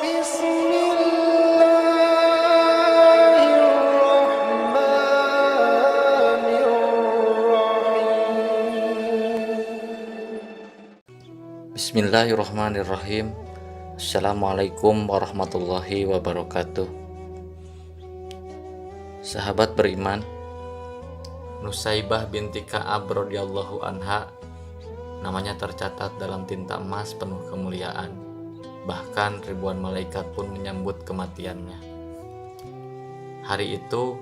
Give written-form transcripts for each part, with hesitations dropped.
Bismillahirrahmanirrahim. Assalamualaikum warahmatullahi wabarakatuh. Sahabat beriman, Nusaibah binti Ka'ab radhiyallahu anha namanya tercatat dalam tinta emas penuh kemuliaan. Bahkan ribuan malaikat pun menyambut kematiannya. Hari itu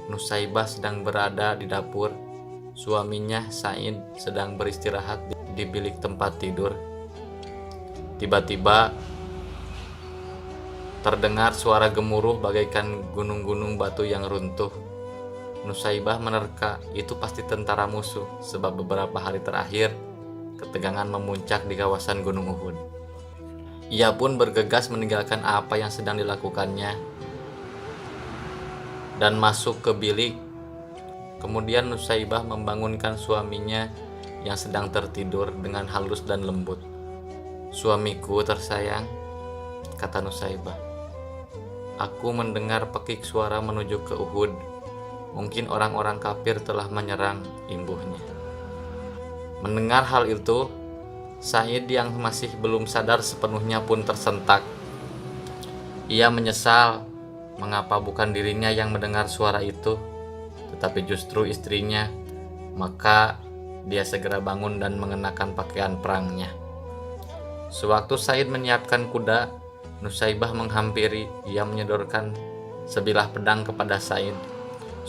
Nusaibah sedang berada di dapur. Suaminya Sa'id sedang beristirahat di bilik tempat tidur. Tiba-tiba terdengar suara gemuruh bagaikan gunung-gunung batu yang runtuh. Nusaibah menerka itu pasti tentara musuh, sebab beberapa hari terakhir ketegangan memuncak di kawasan Gunung Uhud. Ia pun bergegas meninggalkan apa yang sedang dilakukannya dan masuk ke bilik. Kemudian Nusaibah membangunkan suaminya yang sedang tertidur dengan halus dan lembut. "Suamiku tersayang," kata Nusaibah, "aku mendengar pekik suara menuju ke Uhud. Mungkin orang-orang kafir telah menyerang," imbuhnya. Mendengar hal itu, Sa'id yang masih belum sadar sepenuhnya pun tersentak. Ia menyesal mengapa bukan dirinya yang mendengar suara itu, tetapi justru istrinya. Maka dia segera bangun dan mengenakan pakaian perangnya. Sewaktu Sa'id menyiapkan kuda, Nusaibah menghampiri. Ia menyodorkan sebilah pedang kepada Sa'id.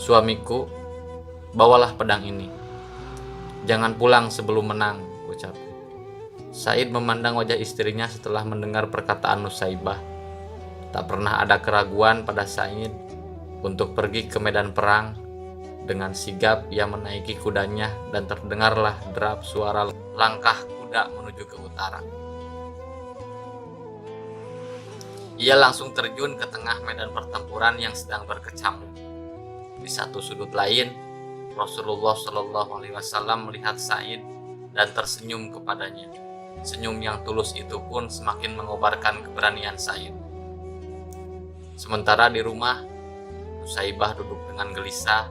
"Suamiku, bawalah pedang ini. Jangan pulang sebelum menang," ucap. Sa'id memandang wajah istrinya setelah mendengar perkataan Nusaibah. Tak pernah ada keraguan pada Sa'id untuk pergi ke medan perang. Dengan sigap ia menaiki kudanya dan terdengarlah derap suara langkah kuda menuju ke utara. Ia langsung terjun ke tengah medan pertempuran yang sedang berkecamuk. Di satu sudut lain, Rasulullah Shallallahu Alaihi Wasallam melihat Sa'id dan tersenyum kepadanya. Senyum yang tulus itu pun semakin mengobarkan keberanian Sa'id. Sementara di rumah, Nusaibah duduk dengan gelisah.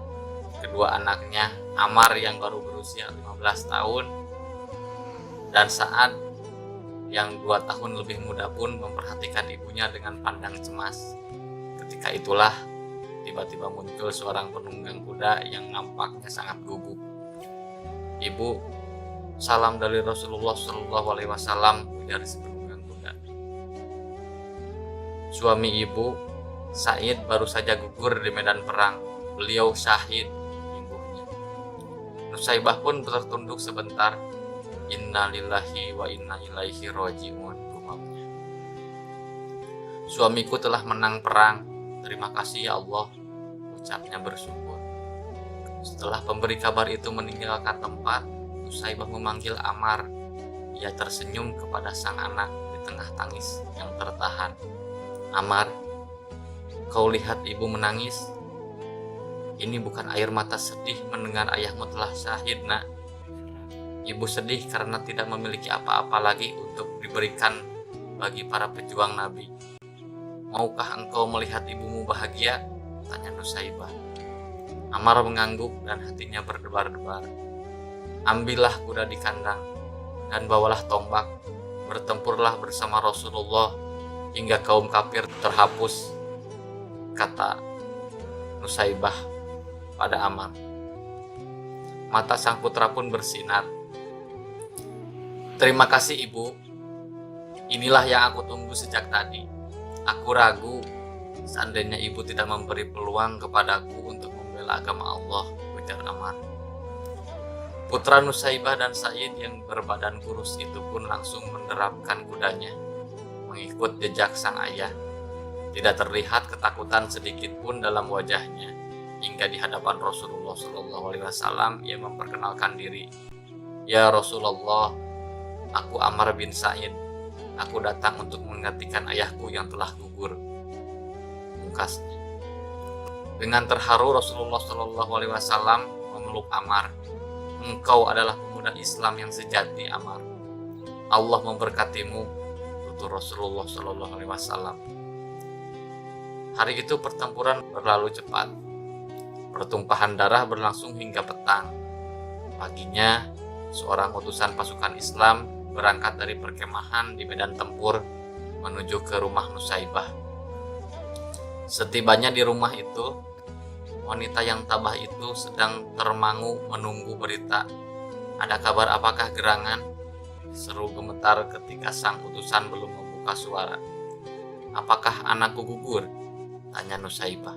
Kedua anaknya, Ammar yang baru berusia 15 tahun dan Sa'ad yang 2 tahun lebih muda pun memperhatikan ibunya dengan pandang cemas. Ketika itulah tiba-tiba muncul seorang penunggang kuda yang nampaknya sangat gugup. "Ibu, salam dari Rasulullah Shallallahu Alaihi Wasallam," ujar si penunggang kuda. "Suami ibu, Sa'id, baru saja gugur di medan perang. Beliau syahid," imbuhnya. Nusaibah pun tertunduk sebentar. "Inna lillahi wa inna ilaihi raji'un," gumamnya. "Suamiku telah menang perang. Terima kasih ya Allah," ucapnya bersyukur. Setelah pemberi kabar itu meninggalkan tempat, Nusaibah memanggil Ammar. Ia tersenyum kepada sang anak di tengah tangis yang tertahan. "Ammar, kau lihat ibu menangis? Ini bukan air mata sedih mendengar ayahmu telah syahid, nak. Ibu sedih karena tidak memiliki apa-apa lagi untuk diberikan bagi para pejuang Nabi. Maukah engkau melihat ibumu bahagia?" tanya Nusaibah. Ammar mengangguk dan hatinya berdebar-debar. "Ambillah kuda di kandang dan bawalah tombak. Bertempurlah bersama Rasulullah hingga kaum kafir terhapus," kata Nusaibah pada Ammar. Mata sang putra pun bersinar. "Terima kasih ibu. Inilah yang aku tunggu sejak tadi. Aku ragu seandainya ibu tidak memberi peluang kepadaku untuk membela agama Allah," ujar Ammar. Putra Nusaibah dan Sa'id yang berbadan kurus itu pun langsung menderapkan kudanya, mengikut jejak sang ayah. Tidak terlihat ketakutan sedikit pun dalam wajahnya. Hingga di hadapan Rasulullah Shallallahu Alaihi Wasallam ia memperkenalkan diri. "Ya Rasulullah, aku Ammar bin Sa'id. Aku datang untuk menggantikan ayahku yang telah gugur," pungkasnya. Dengan terharu Rasulullah Shallallahu Alaihi Wasallam memeluk Ammar. "Engkau adalah pemuda Islam yang sejati, Ammar. Allah memberkatimu," tutur Rasulullah Shallallahu Alaihi Wasallam. Hari itu pertempuran berlalu cepat. Pertumpahan darah berlangsung hingga petang. Paginya, seorang utusan pasukan Islam berangkat dari perkemahan di medan tempur menuju ke rumah Nusaibah. Setibanya di rumah itu, wanita yang tabah itu sedang termangu menunggu berita. Ada kabar apakah gerangan? Seru gemetar ketika sang utusan belum membuka suara. Apakah anakku gugur? Tanya Nusaibah.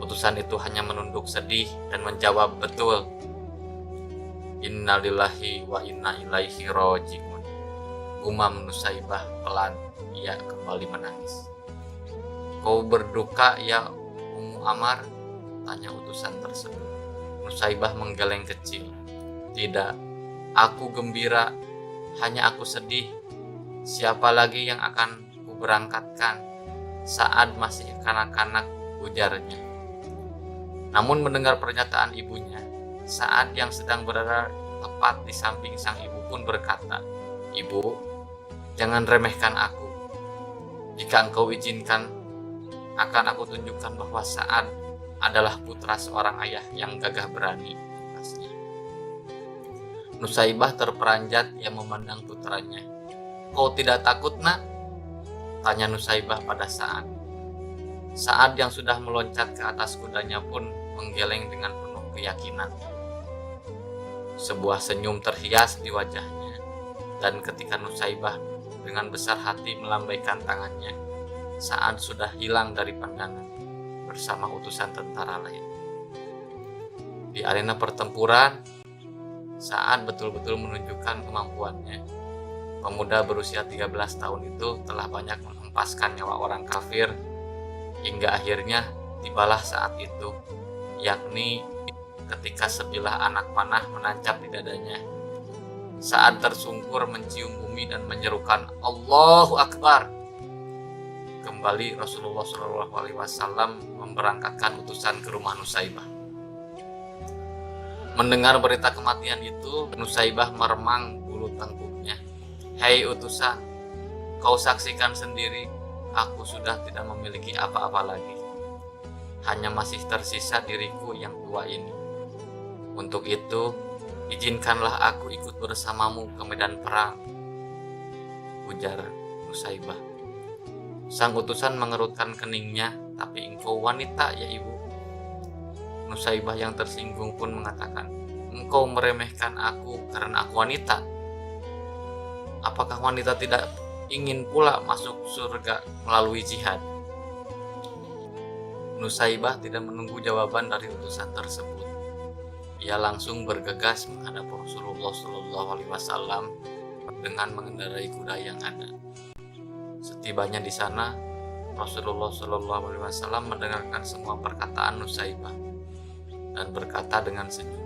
Utusan itu hanya menunduk sedih dan menjawab, betul. Innalillahi wa inna ilaihi raji'un. Gumam Nusaibah pelan, ia kembali menangis. Kau berduka ya Ummu Amar? Tanya utusan tersebut. Nusaibah menggeleng kecil. Tidak, aku gembira, hanya aku sedih. Siapa lagi yang akan kuberangkatkan? Saat masih kanak-kanak, ujarnya. Namun mendengar pernyataan ibunya, Saat yang sedang berada tepat di samping sang ibu pun berkata, Ibu, jangan remehkan aku. Jika engkau izinkan, akan aku tunjukkan bahwa Sa'ad adalah putra seorang ayah yang gagah berani. Nusaibah terperanjat yang memandang putranya. Kau tidak takut, nak? Tanya Nusaibah pada Sa'ad. Sa'ad yang sudah meloncat ke atas kudanya pun menggeleng dengan penuh keyakinan. Sebuah senyum terhias di wajahnya, dan ketika Nusaibah dengan besar hati melambaikan tangannya, Sa'ad sudah hilang dari pandangan bersama utusan tentara lain. Di arena pertempuran, Sa'ad betul-betul menunjukkan kemampuannya. Pemuda berusia 13 tahun itu telah banyak menghempaskan nyawa orang kafir, hingga akhirnya tibalah saat itu, yakni ketika sebilah anak panah menancap di dadanya. Sa'ad tersungkur mencium bumi dan menyerukan, Allahu Akbar. Kembali Rasulullah SAW memberangkatkan utusan ke rumah Nusaibah. Mendengar berita kematian itu, Nusaibah meremang bulu tengkuknya. Hei utusan, kau saksikan sendiri, aku sudah tidak memiliki apa-apa lagi. Hanya masih tersisa diriku yang tua ini. Untuk itu, izinkanlah aku ikut bersamamu ke medan perang, ujar Nusaibah. Sang utusan mengerutkan keningnya, tapi engkau wanita ya ibu. Nusaibah yang tersinggung pun mengatakan, engkau meremehkan aku karena aku wanita. Apakah wanita tidak ingin pula masuk surga melalui jihad? Nusaibah tidak menunggu jawaban dari utusan tersebut. Ia langsung bergegas menghadap Rasulullah SAW dengan mengendarai kuda yang ada. Setibanya di sana, Rasulullah SAW mendengarkan semua perkataan Nusaibah dan berkata dengan senyum,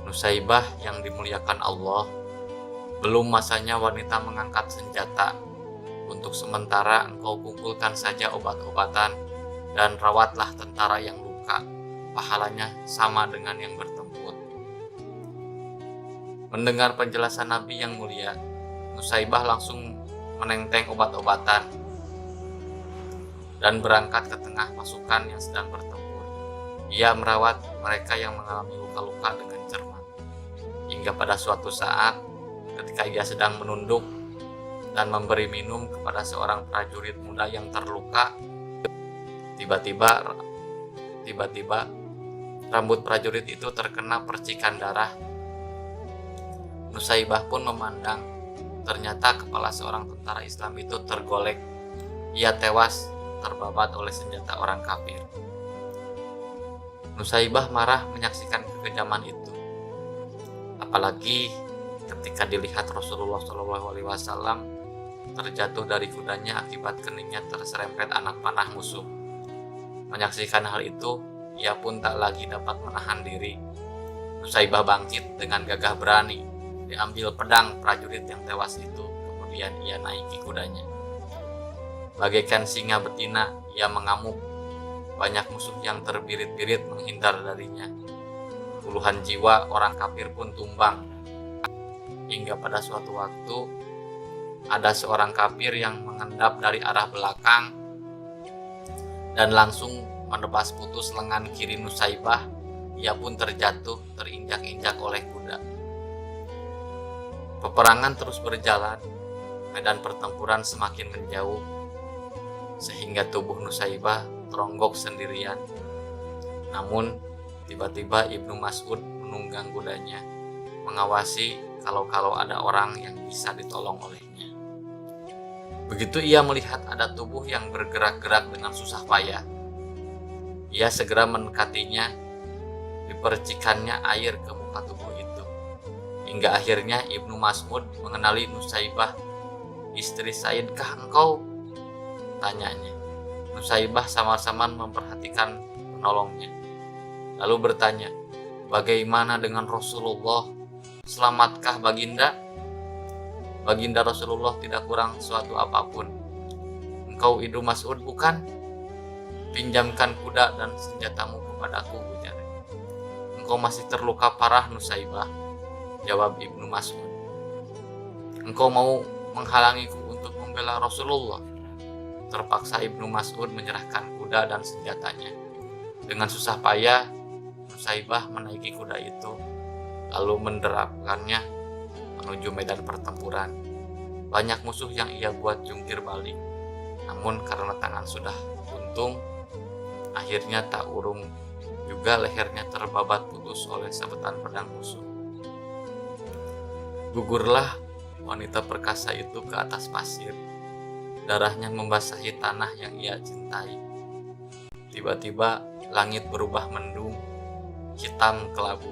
Nusaibah yang dimuliakan Allah, belum masanya wanita mengangkat senjata. Untuk sementara engkau kumpulkan saja obat-obatan dan rawatlah tentara yang luka. Pahalanya sama dengan yang bertempur. Mendengar penjelasan Nabi yang mulia, Nusaibah langsung menenteng obat-obatan dan berangkat ke tengah pasukan yang sedang bertempur. Ia merawat mereka yang mengalami luka-luka dengan cermat. Hingga pada suatu saat, ketika ia sedang menunduk dan memberi minum kepada seorang prajurit muda yang terluka, tiba-tiba rambut prajurit itu terkena percikan darah. Nusaibah pun memandang, ternyata kepala seorang tentara Islam itu tergolek. Ia tewas terbabat oleh senjata orang kafir. Nusaibah marah menyaksikan kekejaman itu. Apalagi ketika dilihat Rasulullah SAW terjatuh dari kudanya akibat keningnya terserempet anak panah musuh. Menyaksikan hal itu, ia pun tak lagi dapat menahan diri. Nusaibah bangkit dengan gagah berani, diambil pedang prajurit yang tewas itu, kemudian ia naiki kudanya. Bagaikan singa betina, ia mengamuk. Banyak musuh yang terbirit-birit menghindar darinya. Puluhan jiwa orang kafir pun tumbang. Hingga pada suatu waktu, ada seorang kafir yang mengendap dari arah belakang dan langsung menebas putus lengan kiri Nusaibah. Ia pun terjatuh terinjak-injak oleh kuda. Peperangan terus berjalan, medan pertempuran semakin menjauh, sehingga tubuh Nusaibah teronggok sendirian. Namun, tiba-tiba Ibnu Mas'ud menunggang kudanya, mengawasi kalau ada orang yang bisa ditolong olehnya. Begitu ia melihat ada tubuh yang bergerak-gerak dengan susah payah, ia segera mendekatinya, dipercikannya air ke muka tubuh itu. Hingga akhirnya Ibnu Mas'ud mengenali Nusaibah. "Istri Saidkah engkau?" tanyanya. Nusaibah sama-sama memperhatikan penolongnya, lalu bertanya, "Bagaimana dengan Rasulullah? Selamatkah Baginda?" "Baginda Rasulullah tidak kurang suatu apapun." "Engkau Ibnu Mas'ud bukan? Pinjamkan kuda dan senjatamu kepadaku," ujarnya. "Engkau masih terluka parah Nusaibah," jawab Ibnu Mas'ud. "Engkau mau menghalangiku untuk membela Rasulullah?" Terpaksa Ibnu Mas'ud menyerahkan kuda dan senjatanya. Dengan susah payah, Nusaibah menaiki kuda itu, lalu menderapkannya menuju medan pertempuran. Banyak musuh yang ia buat jungkir balik, namun karena tangan sudah buntung, akhirnya tak urung juga lehernya terbabat putus oleh sabetan pedang musuh. Gugurlah wanita perkasa itu ke atas pasir. Darahnya membasahi tanah yang ia cintai. Tiba-tiba langit berubah mendung, hitam kelabu.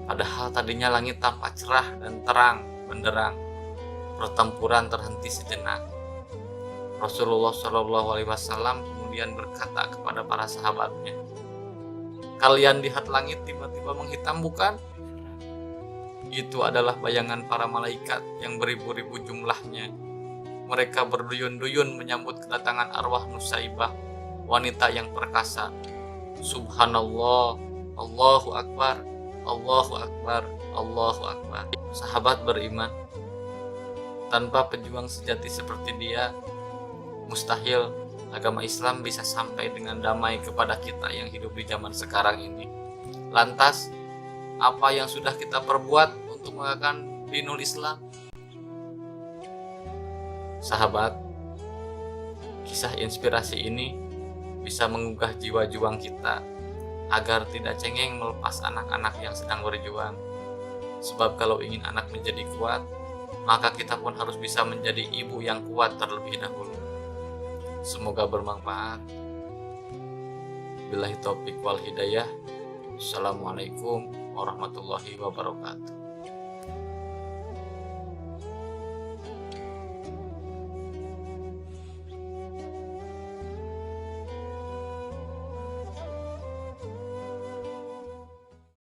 Padahal tadinya langit tampak cerah dan terang benderang. Pertempuran terhenti sejenak. Rasulullah SAW kemudian berkata kepada para sahabatnya, "Kalian lihat langit tiba-tiba menghitam bukan? Itu adalah bayangan para malaikat yang beribu-ribu jumlahnya. Mereka berduyun-duyun menyambut kedatangan arwah Nusaibah, wanita yang perkasa. Subhanallah, Allahu Akbar, Allahu Akbar, Allahu Akbar." Sahabat beriman, tanpa pejuang sejati seperti dia, mustahil agama Islam bisa sampai dengan damai kepada kita yang hidup di zaman sekarang ini. Lantas, apa yang sudah kita perbuat untuk menegakkan dinul Islam? Sahabat, kisah inspirasi ini bisa menggugah jiwa juang kita agar tidak cengeng melepas anak-anak yang sedang berjuang. Sebab kalau ingin anak menjadi kuat, maka kita pun harus bisa menjadi ibu yang kuat terlebih dahulu. Semoga bermanfaat. Billahi taufiq wal hidayah. Assalamualaikum warahmatullahi wabarakatuh.